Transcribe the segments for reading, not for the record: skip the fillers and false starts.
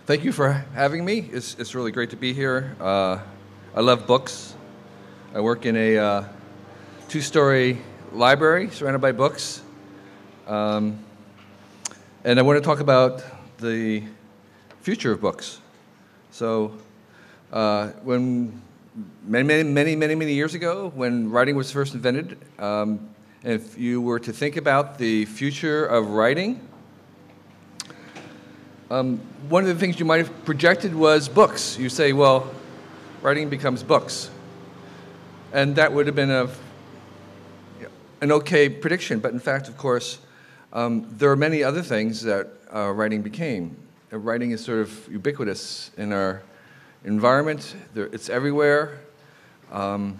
Thank you for having me. It's really great to be here. I love books. I work in a two-story library surrounded by books. And I want to talk about the future of books. So when many years ago, when writing was first invented, if you were to think about the future of writing, one of the things you might have projected was books. You say, well, writing becomes books. And that would have been an okay prediction, but in fact, of course, there are many other things that writing became. Writing is sort of ubiquitous in our environment. It's everywhere. You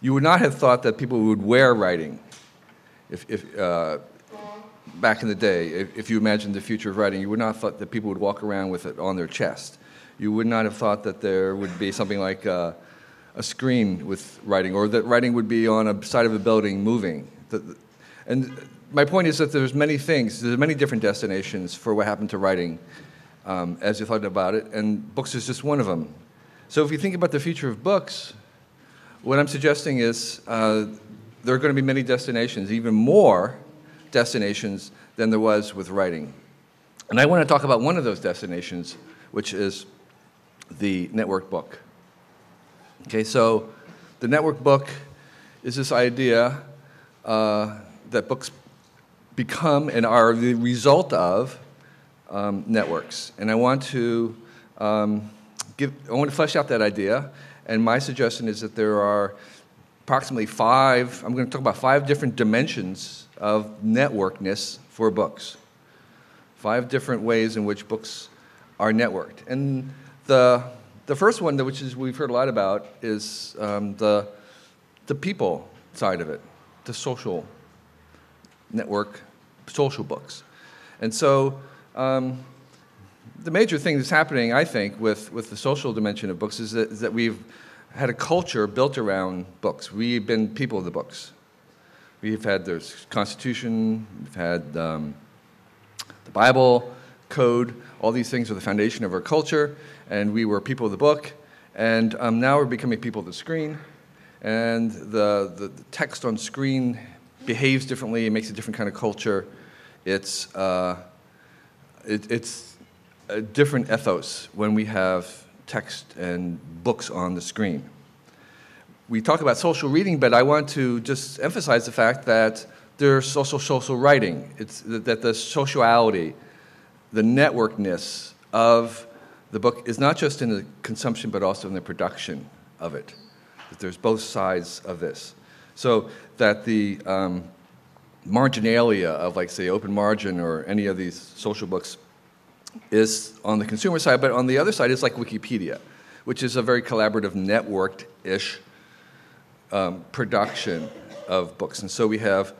would not have thought that people would wear writing if back in the day. If you imagined the future of writing, you would not have thought that people would walk around with it on their chest. You would not have thought that there would be something like a screen with writing, or that writing would be on a side of a building moving. And my point is that there's many things, there's many different destinations for what happened to writing as you thought about it, and books is just one of them. So if you think about the future of books, what I'm suggesting is there are going to be many destinations, even more destinations than there was with writing. And I want to talk about one of those destinations, which is the network book. Okay, so the network book is this idea that books become and are the result of networks. And I want to flesh out that idea, and my suggestion is that there are approximately I'm going to talk about 5 different dimensions of networkness for books. 5 different ways in which books are networked. And the first one, which is we've heard a lot about, is the people side of it, the social network, social books. And so the major thing that's happening, I think, with the social dimension of books is that we've had a culture built around books. We've been people of the books. There's Constitution, we've had the Bible, code, all these things are the foundation of our culture, and we were people of the book, and now we're becoming people of the screen, and the text on screen behaves differently, it makes a different kind of culture. It's a different ethos when we have text and books on the screen. We talk about social reading, but I want to just emphasize the fact that there's also social writing. It's that the sociality, the networkness of the book is not just in the consumption, but also in the production of it. That there's both sides of this. So that the marginalia of, like, say, Open Margin or any of these social books is on the consumer side, but on the other side is like Wikipedia, which is a very collaborative, networked-ish production of books. And so we have,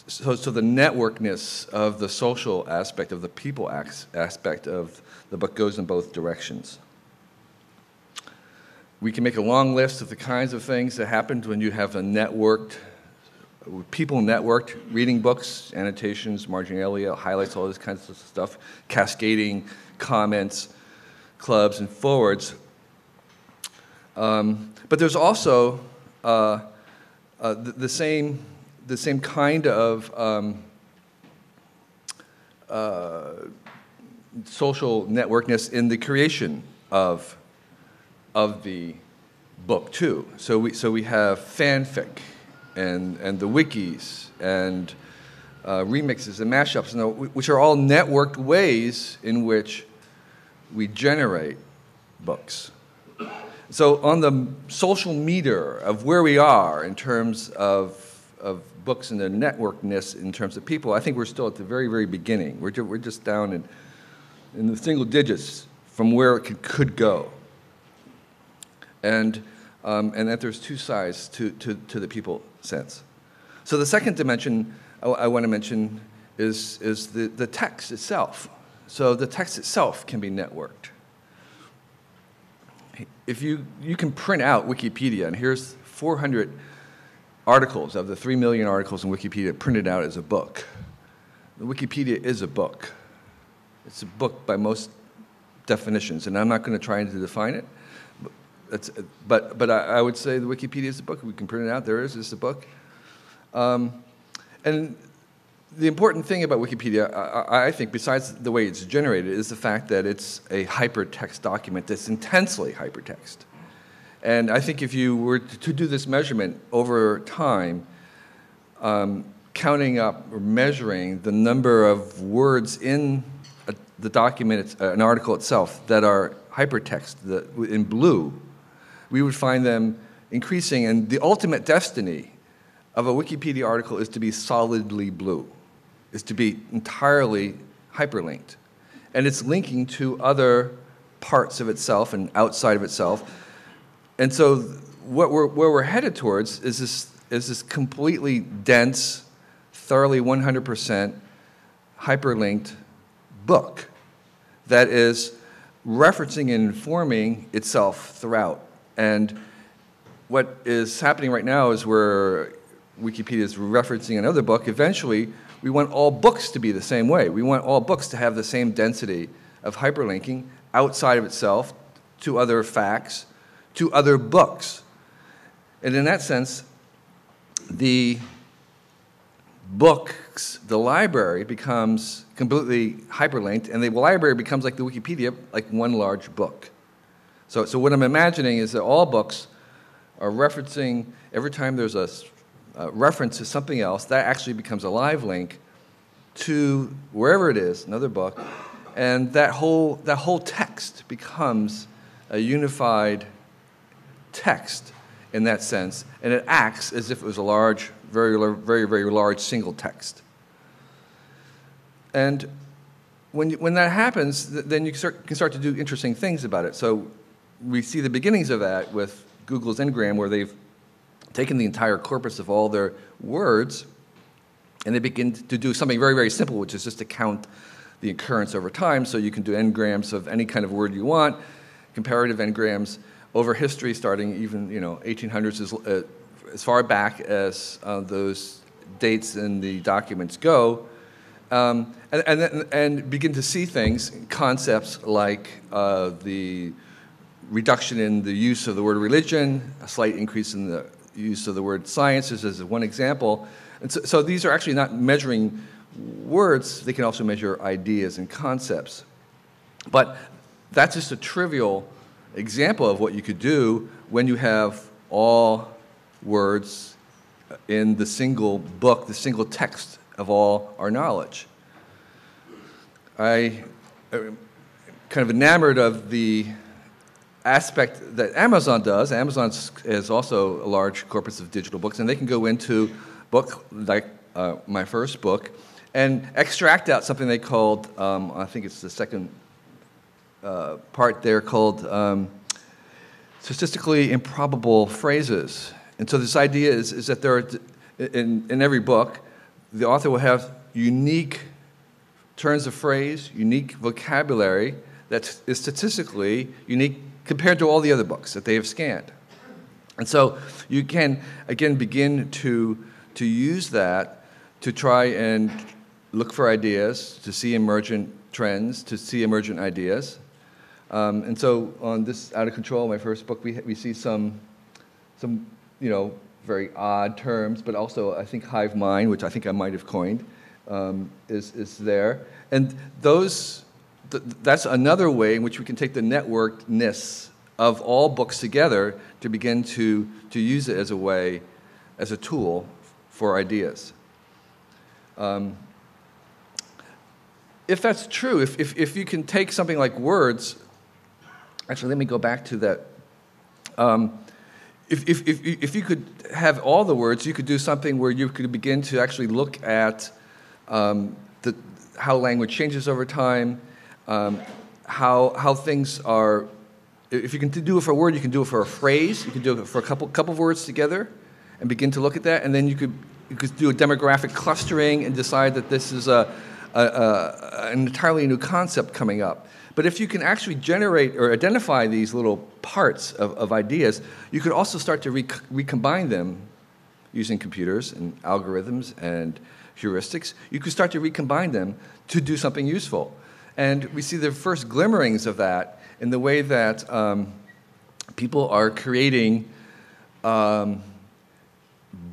so the networkness of the social aspect, of the people aspect of the book goes in both directions. We can make a long list of the kinds of things that happen when you have people networked, reading books, annotations, marginalia, highlights, all this kinds of stuff, cascading comments, clubs, and forwards. But there's also the same kind of social networkness in the creation of the book too. So we have fanfic and the wikis and remixes and mashups, which are all networked ways in which we generate books. So on the social meter of where we are in terms of books and the networkedness in terms of people, I think we're still at the very, very beginning. We're just down in the single digits from where it could go. And that there's 2 sides to the people sense. So the second dimension I want to mention is the text itself. So the text itself can be networked. If you can print out Wikipedia, and here's 400 articles of the 3 million articles in Wikipedia printed out as a book. The Wikipedia is a book. It's a book by most definitions, and I'm not going to try to define it. But I would say the Wikipedia is a book. We can print it out. There it is. It's a book. And the important thing about Wikipedia, I think, besides the way it's generated, is the fact that it's a hypertext document that's intensely hypertext. And I think if you were to do this measurement over time, counting up or measuring the number of words in the document, an article itself, that are hypertext in blue, we would find them increasing. And the ultimate destiny of a Wikipedia article is to be solidly blue, is to be entirely hyperlinked. And it's linking to other parts of itself and outside of itself. And so where we're headed towards is this completely dense, thoroughly 100% hyperlinked book that is referencing and informing itself throughout. And what is happening right now is where Wikipedia is referencing another book. Eventually, we want all books to be the same way. We want all books to have the same density of hyperlinking outside of itself to other facts, to other books. And in that sense, the books, the library becomes completely hyperlinked, and the library becomes like the Wikipedia, like one large book. So what I'm imagining is that all books are referencing, every time there's a reference to something else, that actually becomes a live link to wherever it is, another book, and that whole text becomes a unified text in that sense, and it acts as if it was a large, very, very large single text. And when that happens, then you can start to do interesting things about it. So we see the beginnings of that with Google's Ngram, where they've taken the entire corpus of all their words, and they begin to do something very, very simple, which is just to count the occurrence over time. So you can do Ngrams of any kind of word you want, comparative Ngrams over history, starting even 1800s as far back as those dates in the documents go, and begin to see things, concepts like the reduction in the use of the word religion, a slight increase in the use of the word sciences as one example. And so these are actually not measuring words, they can also measure ideas and concepts. But that's just a trivial example of what you could do when you have all words in the single book, the single text of all our knowledge. I am kind of enamored of the aspect that Amazon does. Amazon is also a large corpus of digital books, and they can go into book like my first book and extract out something they called, I think it's the second part there, called statistically improbable phrases. And so this idea is that there are, in every book, the author will have unique turns of phrase, unique vocabulary that is statistically unique compared to all the other books that they have scanned. And so you can, again, begin to use that to try and look for ideas, to see emergent trends, to see emergent ideas. And so on this Out of Control, my first book, we see some very odd terms, but also I think hive mind, which I think I might have coined, is there. And that's another way in which we can take the networkedness of all books together to begin to use it as a way, as a tool for ideas. If that's true, if you can take something like words, actually let me go back to that. If you could have all the words, you could do something where you could begin to actually look at how language changes over time, how things are. If you can do it for a word, you can do it for a phrase. You can do it for a couple of words together, and begin to look at that. And then you could do a demographic clustering and decide that this is an entirely new concept coming up. But if you can actually generate or identify these little parts of ideas, you could also start to recombine them using computers and algorithms and heuristics. You could start to recombine them to do something useful. And we see the first glimmerings of that in the way that people are creating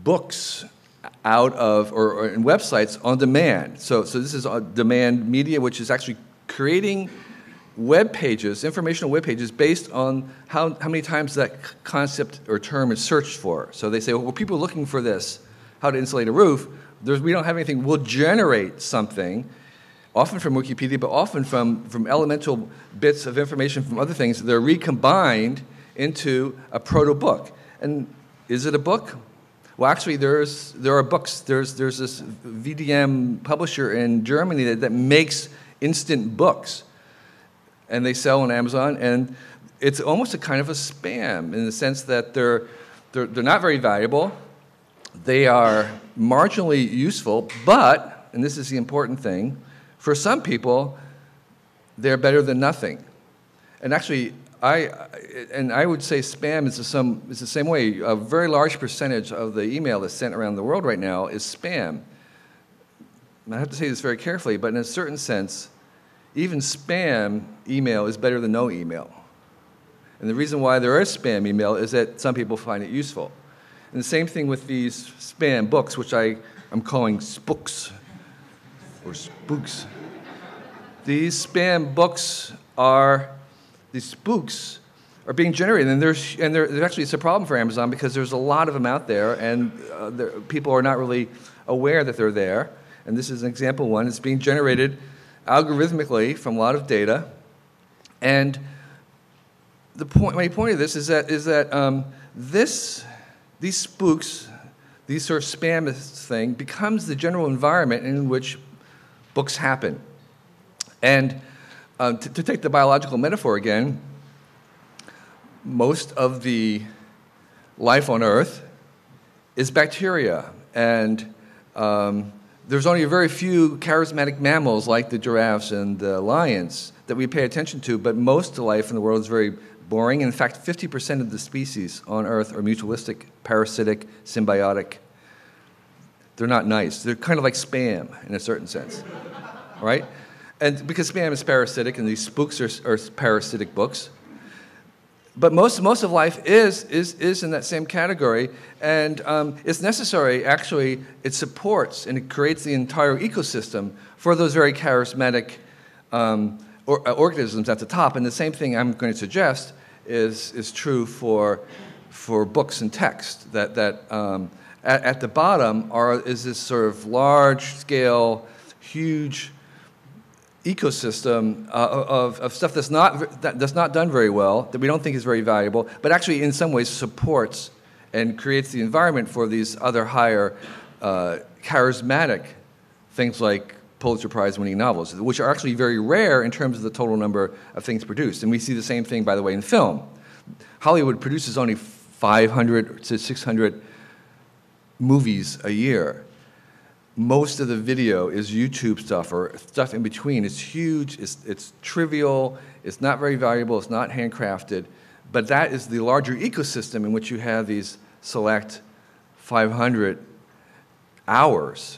books out of, or in websites on demand. So this is demand media, which is actually creating web pages, informational web pages, based on how many times that concept or term is searched for. So they say, well, people are looking for this, how to insulate a roof. We don't have anything. We'll generate something, often from Wikipedia, but often from elemental bits of information from other things. They're recombined into a proto-book. And is it a book? Well, actually, there are books. There's this VDM publisher in Germany that makes instant books, and they sell on Amazon. And it's almost a kind of a spam in the sense that they're not very valuable. They are marginally useful, but, and this is the important thing, for some people, they're better than nothing. And actually, I would say spam is the same way. A very large percentage of the email that's sent around the world right now is spam. And I have to say this very carefully, but in a certain sense, even spam email is better than no email. And the reason why there is spam email is that some people find it useful. And the same thing with these spam books, which I'm calling spooks, or spooks. These spam books these spooks are being generated, and there's actually, it's a problem for Amazon because there's a lot of them out there, and people are not really aware that they're there. And this is an example one. It's being generated algorithmically from a lot of data. And my point of this is that these spooks, these sort of spam thing, becomes the general environment in which books happen. And to take the biological metaphor again, most of the life on Earth is bacteria, and there's only a very few charismatic mammals like the giraffes and the lions that we pay attention to, but most of the life in the world is very boring. In fact, 50% of the species on Earth are mutualistic, parasitic, symbiotic. They're not nice. They're kind of like spam in a certain sense, right? And because spam is parasitic, and these spooks are parasitic books. But most of life is in that same category, and it's necessary. Actually, it supports and it creates the entire ecosystem for those very charismatic organisms at the top. And the same thing I'm going to suggest is true for books and text. That at the bottom is this sort of large-scale, huge ecosystem of stuff that's not done very well, that we don't think is very valuable, but actually in some ways supports and creates the environment for these other higher charismatic things like Pulitzer Prize-winning novels, which are actually very rare in terms of the total number of things produced. And we see the same thing, by the way, in film. Hollywood produces only 500 to 600 movies a year. Most of the video is YouTube stuff or stuff in between. It's huge, it's trivial, it's not very valuable, it's not handcrafted, but that is the larger ecosystem in which you have these select 500 hours,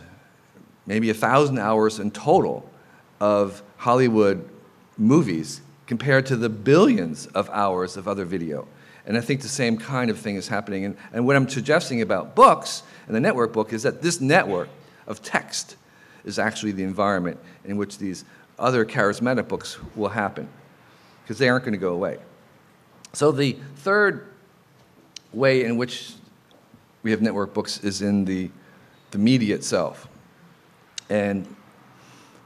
maybe 1,000 hours in total of Hollywood movies compared to the billions of hours of other video. And I think the same kind of thing is happening. And what I'm suggesting about books and the network book is that this network of text is actually the environment in which these other charismatic books will happen, because they aren't going to go away. So the third way in which we have network books is in the media itself. And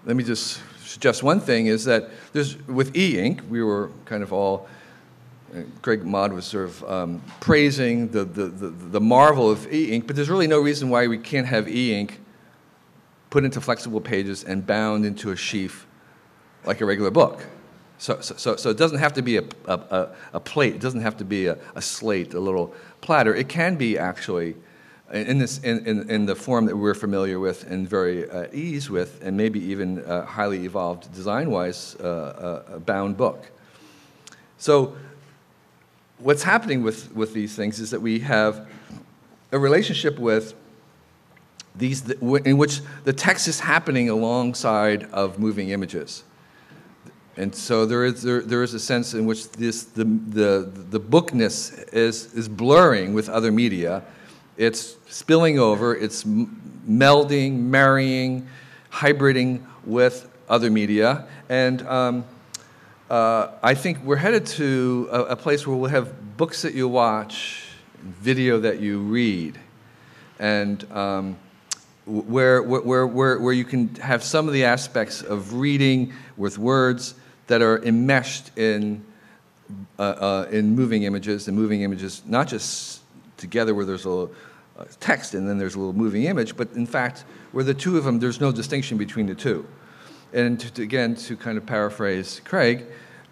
let me just suggest one thing is that with e-ink, we were kind of all, Greg Maude was sort of praising the marvel of e-ink, but there's really no reason why we can't have e-ink put into flexible pages and bound into a sheaf like a regular book. So it doesn't have to be a plate. It doesn't have to be a slate, a little platter. It can be actually in the form that we're familiar with and very ease with, and maybe even highly evolved design-wise, a bound book. So what's happening with these things is that we have a relationship with these in which the text is happening alongside of moving images. And so there is a sense in which the bookness is blurring with other media. It's spilling over. It's melding, marrying, hybriding with other media. And I think we're headed to a place where we'll have books that you watch, video that you read, and where you can have some of the aspects of reading with words that are enmeshed in moving images, and moving images not just together where there's a text and then there's a little moving image, but in fact where the two of them, there's no distinction between the two. And again, to kind of paraphrase Craig,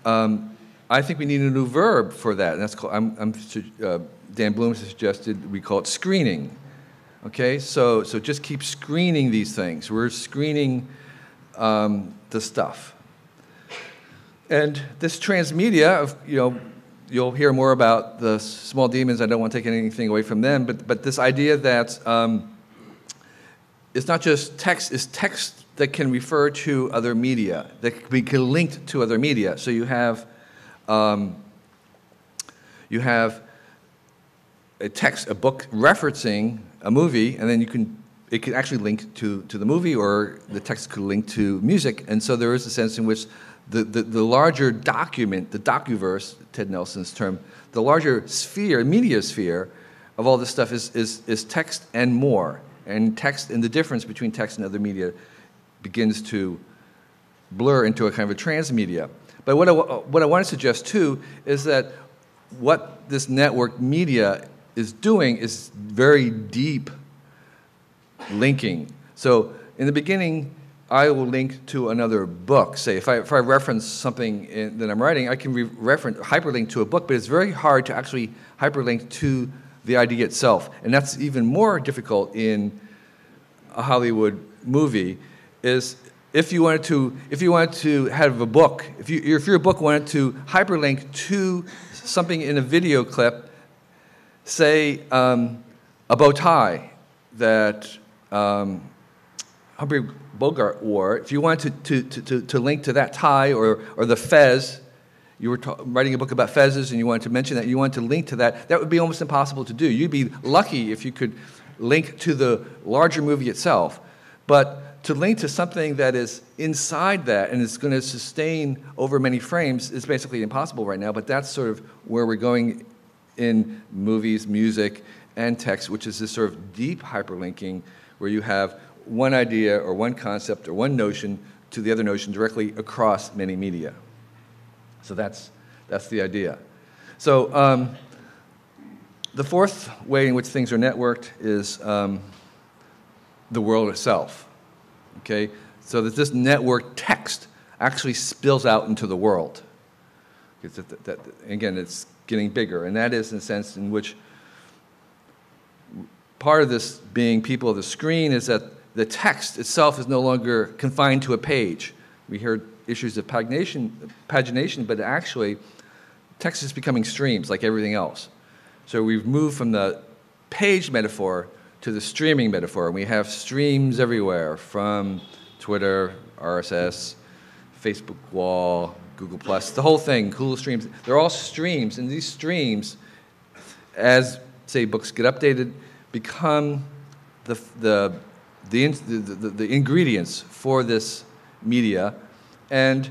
I think we need a new verb for that, and that's called, Dan Bloom suggested we call it screening. Okay, so just keep screening these things. We're screening the stuff. And this transmedia, you'll hear more about the small demons. I don't want to take anything away from them, but this idea that it's not just text, it's text that can refer to other media, that can be linked to other media. So you have a text, a book referencing a movie, and then it can actually link to the movie, or the text could link to music. And so there is a sense in which the larger document, the docuverse, Ted Nelson's term, the larger sphere, media sphere of all this stuff is text and more. And text, and the difference between text and other media begins to blur into a kind of a transmedia. But what I want to suggest too is that what this network media is doing is very deep linking. So in the beginning, I will link to another book. Say, if I reference something that I'm writing, I can hyperlink to a book, but it's very hard to actually hyperlink to the idea itself. And that's even more difficult in a Hollywood movie, is if you wanted to have a book, if your book wanted to hyperlink to something in a video clip, say a bow tie that Humphrey Bogart wore, if you wanted to link to that tie, or the fez, you were writing a book about fezzes and you wanted to mention that, you wanted to link to that, that would be almost impossible to do. You'd be lucky if you could link to the larger movie itself. But to link to something that is inside that and is going to sustain over many frames is basically impossible right now, but that's sort of where we're going in movies, music, and text, which is this sort of deep hyperlinking where you have one idea or one concept or one notion to the other notion directly across many media. So that's the idea. So the fourth way in which things are networked is the world itself. Okay, so that this network text actually spills out into the world. Again, it's getting bigger, and that is in a sense in which part of this being people of the screen is that the text itself is no longer confined to a page. We heard issues of pagination, but actually text is becoming streams like everything else. So we've moved from the page metaphor to the streaming metaphor, and we have streams everywhere, from Twitter, RSS, Facebook wall, Google+, the whole thing, Google Streams. They're all streams, and these streams, as, say, books get updated, become the ingredients for this media. And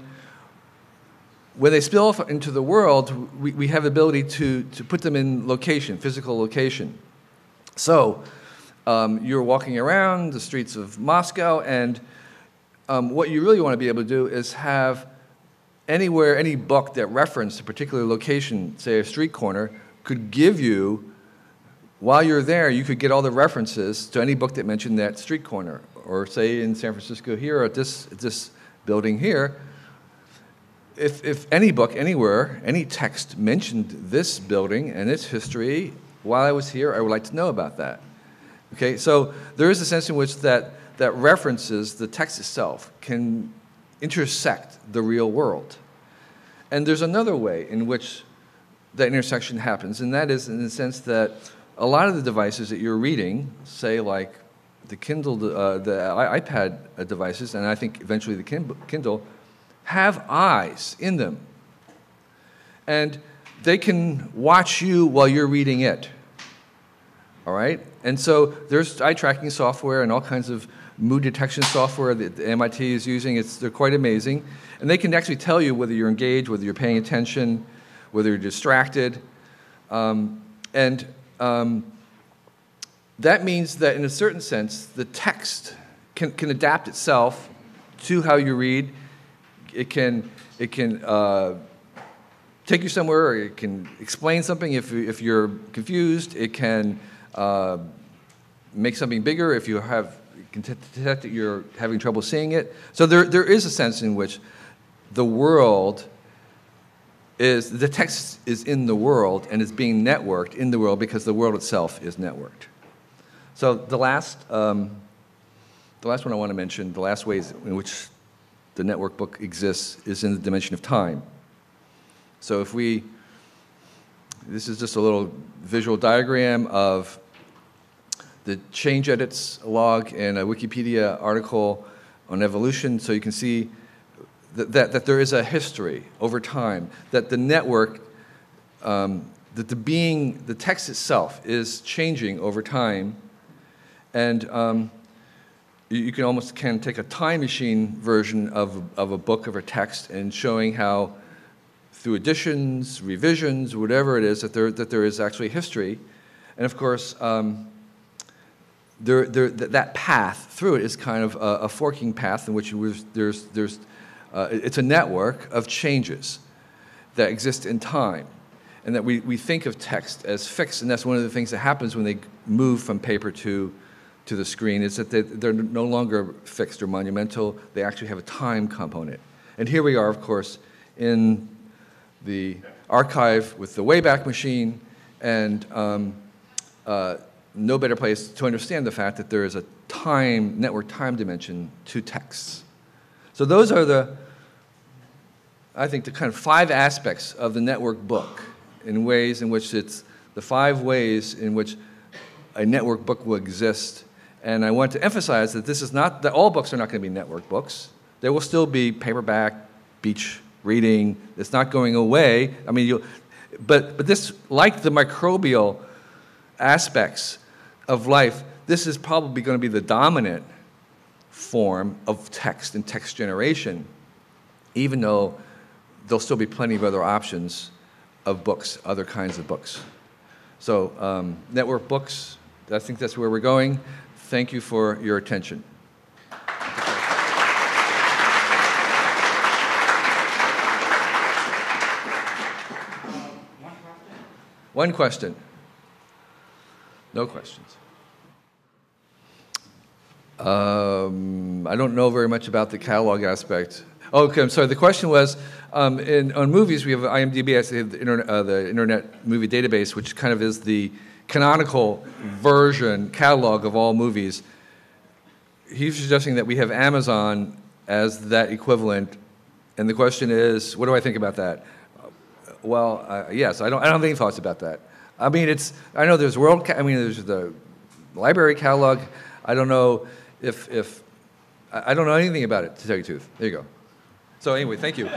when they spill off into the world, we have the ability to put them in location, physical location. So you're walking around the streets of Moscow, and what you really want to be able to do is have anywhere, any book that referenced a particular location, say a street corner, could give you, while you're there, you could get all the references to any book that mentioned that street corner. Or say in San Francisco here, at this building here, if any book anywhere, any text mentioned this building and its history, while I was here, I would like to know about that. Okay, so there is a sense in which that references, the text itself, can intersect the real world. And there's another way in which that intersection happens, and that is in the sense that a lot of the devices that you're reading, say like the Kindle, the iPad devices, and I think eventually the Kindle, have eyes in them. And they can watch you while you're reading it. All right? And so there's eye tracking software and all kinds of mood detection software that the MIT is using. They're quite amazing. And they can actually tell you whether you're engaged, whether you're paying attention, whether you're distracted. That means that in a certain sense, the text can adapt itself to how you read. It can take you somewhere, or it can explain something if you're confused. It can make something bigger if you can detect that you're having trouble seeing it. So there is a sense in which the text is in the world and is being networked in the world because the world itself is networked. So the last one I want to mention, the last ways in which the network book exists is in the dimension of time. So this is just a little visual diagram of the change edits log in a Wikipedia article on evolution, so you can see that there is a history over time, that the network, that the text itself is changing over time, and you can almost take a time machine version of a book, of a text, and showing how through additions, revisions, whatever it is, that there is actually history. And of course, that path through it is kind of a forking path in which it's a network of changes that exist in time, and that we think of text as fixed, and that's one of the things that happens when they move from paper to the screen, is that they're no longer fixed or monumental. They actually have a time component. And here we are, of course, in the archive with the Wayback Machine, and no better place to understand the fact that there is a network time dimension to texts. So those are I think the kind of 5 aspects of the network book, in ways in which it's the 5 ways in which a network book will exist. And I want to emphasize that this is not, that all books are not going to be network books. There will still be paperback, beach reading. It's not going away. I mean, but this, like the microbial aspects of life, this is probably going to be the dominant form of text and text generation, even though there'll still be plenty of other options of books, other kinds of books. So network books, I think that's where we're going. Thank you for your attention. One question. No questions. I don't know very much about the catalog aspect. Oh, okay, I'm sorry. The question was, on movies, we have IMDb, I say the Internet Movie Database, which kind of is the canonical version, catalog of all movies. He's suggesting that we have Amazon as that equivalent, and the question is, what do I think about that? Well, yes, I don't have any thoughts about that. I mean, I know there's there's the library catalog. I don't know I don't know anything about it, to tell you the truth. There you go. So anyway, thank you.